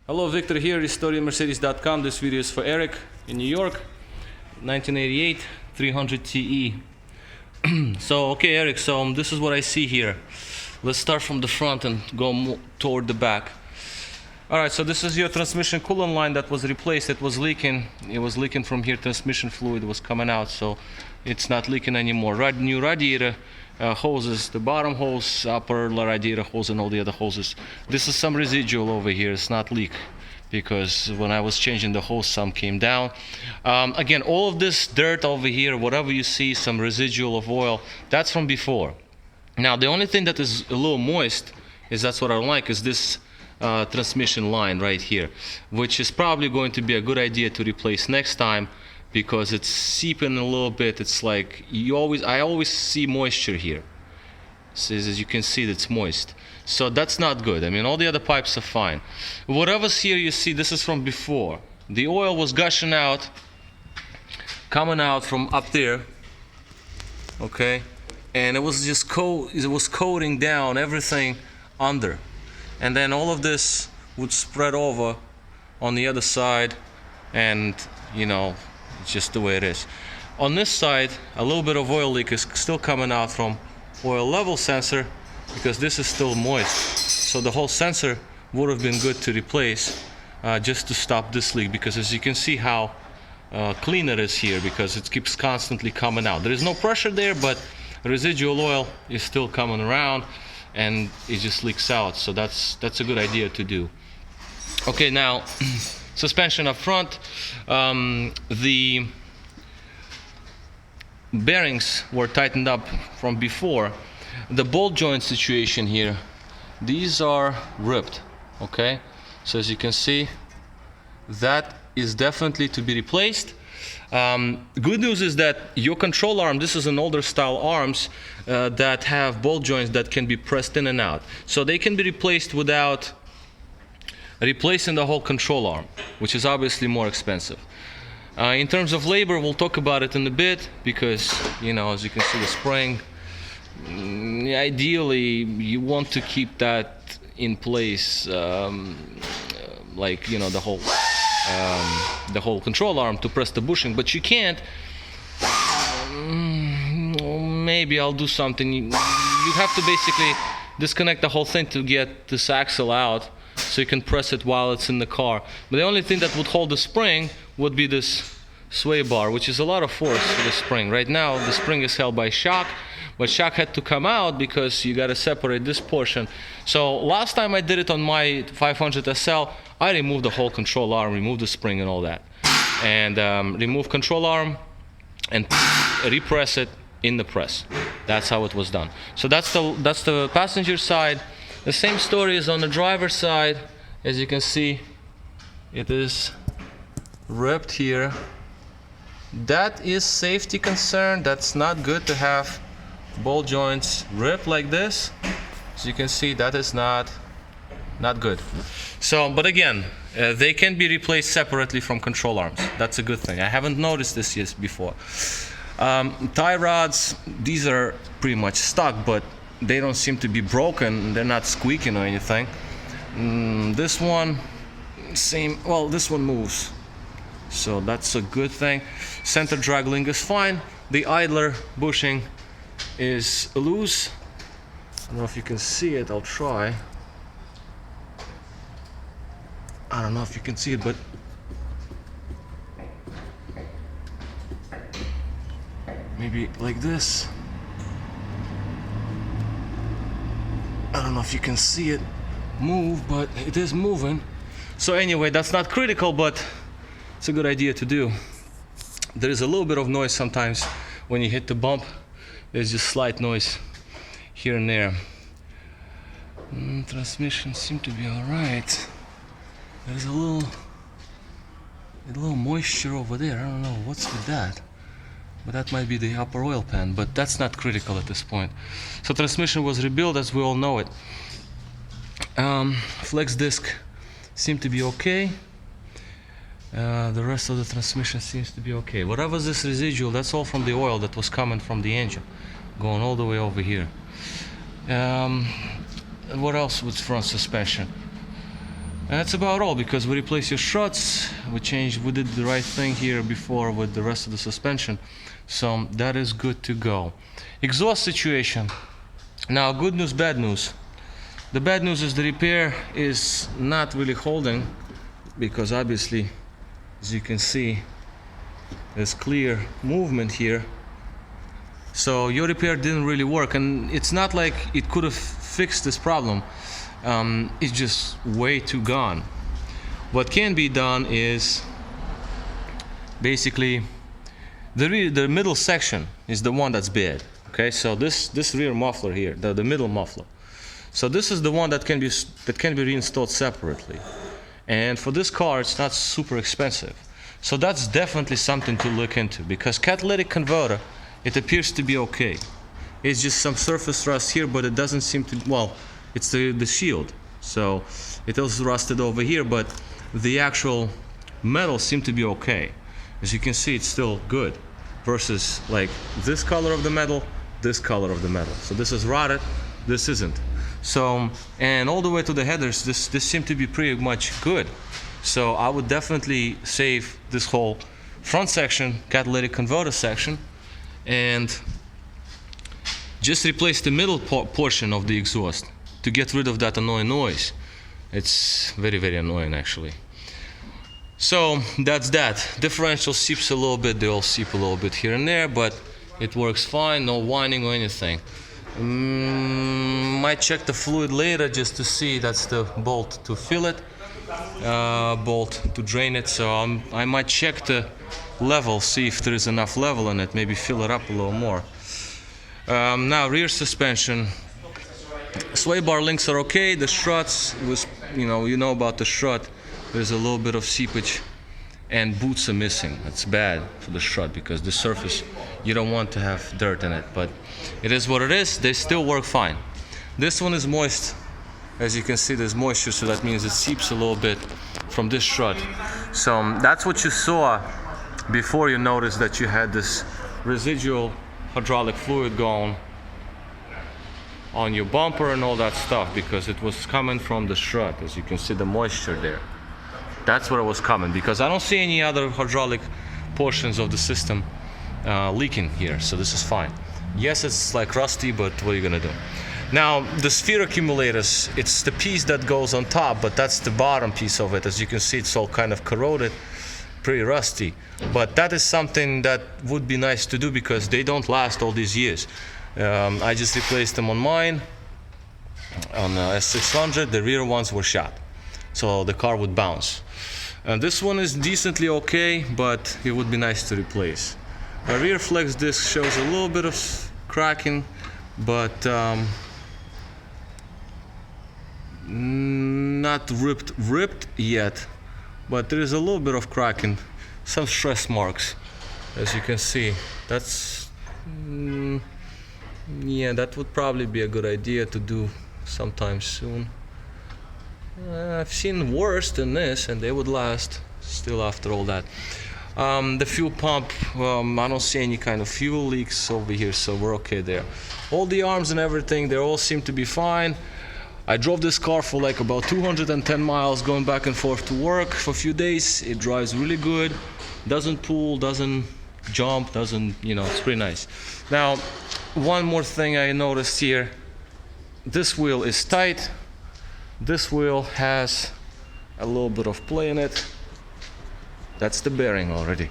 Hello, Victor here, RestoreMercedes.com. This video is for Erich in New York, 1988 300 TE. So, okay, Erich, so this is what I see here. Let's start from the front and go toward the back. Alright, so this is your transmission coolant line that was replaced. It was leaking. It was leaking from here. Transmission fluid was coming out, so it's not leaking anymore. New radiator hoses, the bottom hose, upper radiator hose, and all the other hoses. This is some residual over here. It's not leak because when I was changing the hose, some came down. Again, all of this dirt over here, whatever you see, some residual of oil, that's from before. Now, the only thing that is a little moist that's what I don't like, is this transmission line right here, which is probably going to be a good idea to replace next time, because it's seeping a little bit. It's like I always see moisture here. So as you can see, it's moist, so that's not good. I mean, all the other pipes are fine. Whatever's here, you see, this is from before. The oil was gushing out, coming out from up there, okay, and it was just coating down everything under, and then all of this would spread over on the other side, and you know, it's just the way it is. On this side, a little bit of oil leak is still coming out from oil level sensor, because this is still moist. So the whole sensor would have been good to replace, just to stop this leak, because as you can see how clean it is here, because it keeps constantly coming out. There is no pressure there, but residual oil is still coming around and it just leaks out. So that's a good idea to do. Okay, now suspension up front. The bearings were tightened up from before. The bolt joint situation here, these are ripped, okay? So as you can see, that is definitely to be replaced. Good news is that your control arm, this is an older style arms that have bolt joints that can be pressed in and out. So they can be replaced without replacing the whole control arm, which is obviously more expensive. In terms of labor, we'll talk about it in a bit, because, you know, as you can see, the spring, ideally you want to keep that in place, like, you know, the whole control arm to press the bushing, but you can't. Maybe I'll do something. You have to basically disconnect the whole thing to get this axle out, so you can press it while it's in the car. But the only thing that would hold the spring would be this sway bar, which is a lot of force for the spring. Right now the spring is held by shock, but shock had to come out because you got to separate this portion. So last time I did it on my 500 SL, I removed the whole control arm, removed the spring and all that, and remove control arm and repress it in the press. That's how it was done. So that's the passenger side. The same story is on the driver's side. As you can see, it is ripped here. That is safety concern. That's not good to have bolt joints ripped like this. As you can see, that is not good. So, but again, they can be replaced separately from control arms. That's a good thing. I haven't noticed this yet before. Tie rods, these are pretty much stuck, but they don't seem to be broken. They're not squeaking or anything. This one, same. Well, this one moves, so that's a good thing. Center drag link is fine. The idler bushing is loose. I don't know if you can see it. I'll try. I don't know if you can see it, but maybe like this. I don't know if you can see it move, but it is moving. So anyway, that's not critical, but it's a good idea to do. There is a little bit of noise sometimes when you hit the bump. There's just slight noise here and there. Transmission seems to be all right. There's a little moisture over there. I don't know what's with that, but that might be the upper oil pan, but that's not critical at this point. So transmission was rebuilt, as we all know it. Flex disc seemed to be okay. The rest of the transmission seems to be okay. Whatever's this residual, that's all from the oil that was coming from the engine, going all the way over here. What else was front suspension? And that's about all, because we replaced your struts, we did the right thing here before with the rest of the suspension. So that is good to go. Exhaust situation. Now, good news, bad news. The bad news is the repair is not really holding, because obviously, as you can see, there's clear movement here. So your repair didn't really work, and it's not like it could have fixed this problem. It's just way too gone. What can be done is basically the middle section is the one that's bad. Okay, so this rear muffler here, the middle muffler. So this is the one that can be reinstalled separately. And for this car, it's not super expensive. So that's definitely something to look into, because catalytic converter, it appears to be okay. It's just some surface rust here, but it doesn't seem to, well, it's the shield. So it is rusted over here, but the actual metal seemed to be okay. As you can see, it's still good, versus like this color of the metal, this color of the metal. So this is rotted, this isn't. So, and all the way to the headers, this seemed to be pretty much good. So I would definitely save this whole front section, catalytic converter section, and just replace the middle portion of the exhaust to get rid of that annoying noise. It's very, very annoying actually. So that's that. Differential seeps a little bit, they all seep a little bit here and there, but it works fine, no whining or anything. Might check the fluid later just to see. That's the bolt to fill it, bolt to drain it. So I might check the level, see if there is enough level in it, maybe fill it up a little more. Now rear suspension, sway bar links are okay. The struts was, you know about the strut. There's a little bit of seepage, and boots are missing. That's bad for the strut, because the surface, you don't want to have dirt in it, but it is what it is. They still work fine. This one is moist. As you can see, there's moisture, so that means it seeps a little bit from this strut. So that's what you saw before you noticed that you had this residual hydraulic fluid going on your bumper and all that stuff, because it was coming from the strut. As you can see, the moisture there. That's where it was coming, because I don't see any other hydraulic portions of the system leaking here, so this is fine. Yes, it's like rusty, but what are you gonna do? Now, the sphere accumulators, it's the piece that goes on top, but that's the bottom piece of it. As you can see, it's all kind of corroded, pretty rusty. But that is something that would be nice to do, because they don't last all these years. I just replaced them on mine, on S600. The rear ones were shot, so the car would bounce. And this one is decently okay, but it would be nice to replace. A rear flex disc shows a little bit of cracking, but not ripped yet, but there is a little bit of cracking, some stress marks, as you can see. That's yeah, that would probably be a good idea to do sometime soon. I've seen worse than this, and they would last still after all that. The fuel pump, I don't see any kind of fuel leaks over here, so we're okay there. All the arms and everything, they all seem to be fine. I drove this car for like about 210 miles going back and forth to work for a few days. It drives really good, doesn't pull, doesn't jump, doesn't, it's pretty nice. Now, one more thing I noticed here, this wheel is tight. This wheel has a little bit of play in it. That's the bearing already.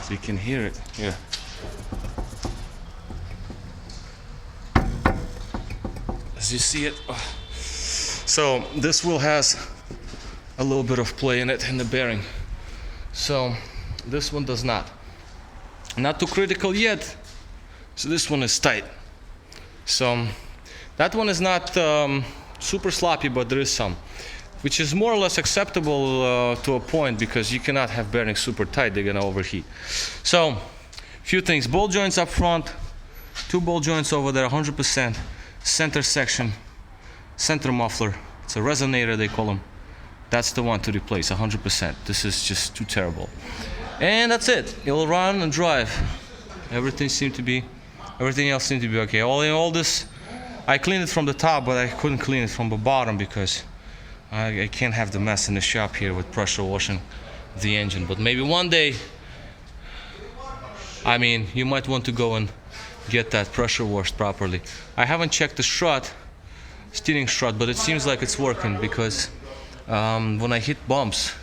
So you can hear it here. As you see it. So this wheel has a little bit of play in it in the bearing. So this one does not. Not too critical yet. So this one is tight. So that one is not super sloppy, but there is some, which is more or less acceptable to a point, because you cannot have bearings super tight, they're gonna overheat. So, few things: ball joints up front, 2 ball joints over there, 100%. Center section, center muffler, it's a resonator they call them. That's the one to replace, 100%. This is just too terrible. And that's it. It'll run and drive. Everything else seemed to be okay. All in all, this I cleaned it from the top, but I couldn't clean it from the bottom because I can't have the mess in the shop here with pressure washing the engine. But maybe one day, I mean, you might want to go and get that pressure washed properly. I haven't checked the steering strut, but it seems like it's working because when I hit bumps,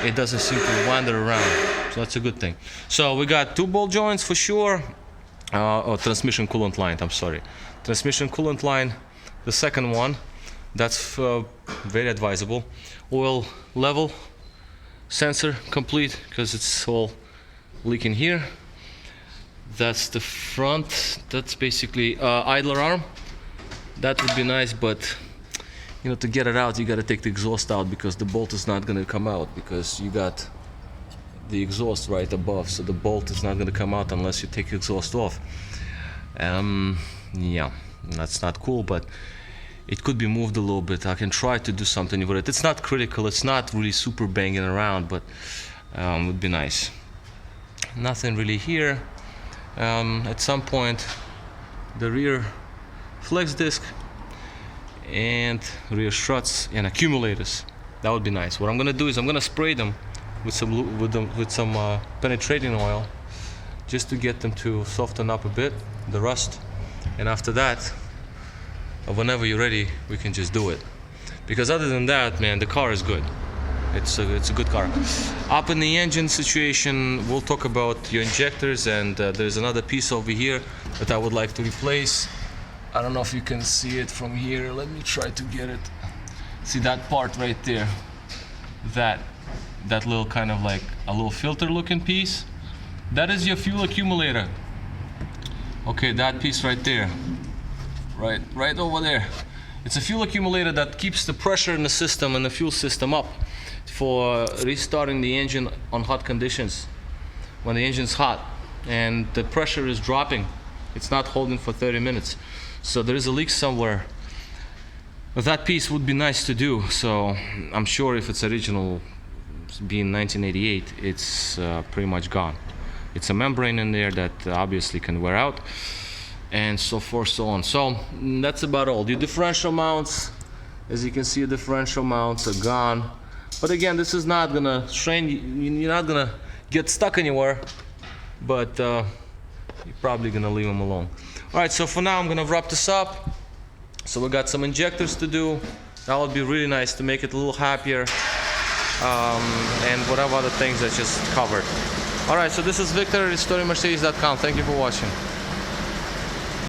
it doesn't seem to wander around. So that's a good thing. So we got 2 ball joints for sure. Transmission coolant line, I'm sorry. Transmission coolant line, the second one, that's very advisable. Oil level sensor complete because it's all leaking here. That's the front. That's basically idler arm. That would be nice, but you know, to get it out, you got to take the exhaust out because the bolt is not going to come out because you got the exhaust right above, so the bolt is not going to come out unless you take the exhaust off. Yeah, that's not cool, but it could be moved a little bit. I can try to do something with it. It's not critical. It's not really super banging around, but would be nice. Nothing really here. At some point, the rear flex disc and rear struts and accumulators. That would be nice. What I'm gonna do is I'm gonna spray them with some penetrating oil just to get them to soften up a bit, the rust. And after that, whenever you're ready, we can just do it. Because other than that, man, the car is good. It's a good car. Up in the engine situation, we'll talk about your injectors, and there's another piece over here that I would like to replace. I don't know if you can see it from here. Let me try to get it. See that part right there? That little kind of like a little filter looking piece? That is your fuel accumulator. Okay, that piece right there. Right over there. It's a fuel accumulator that keeps the pressure in the system and the fuel system up for restarting the engine on hot conditions. When the engine's hot and the pressure is dropping, it's not holding for 30 minutes. So there is a leak somewhere. That piece would be nice to do. So I'm sure if it's original, being 1988, it's pretty much gone. It's a membrane in there that obviously can wear out, and so forth, so on. So that's about all. The differential mounts, as you can see, the differential mounts are gone. But again, this is not gonna strain you. You're not gonna get stuck anywhere, but you're probably gonna leave them alone. All right, so for now I'm gonna wrap this up. So we got some injectors to do. That would be really nice to make it a little happier, and whatever other things I just covered. All right, so this is Victor at RestoringMercedes.com. Thank you for watching.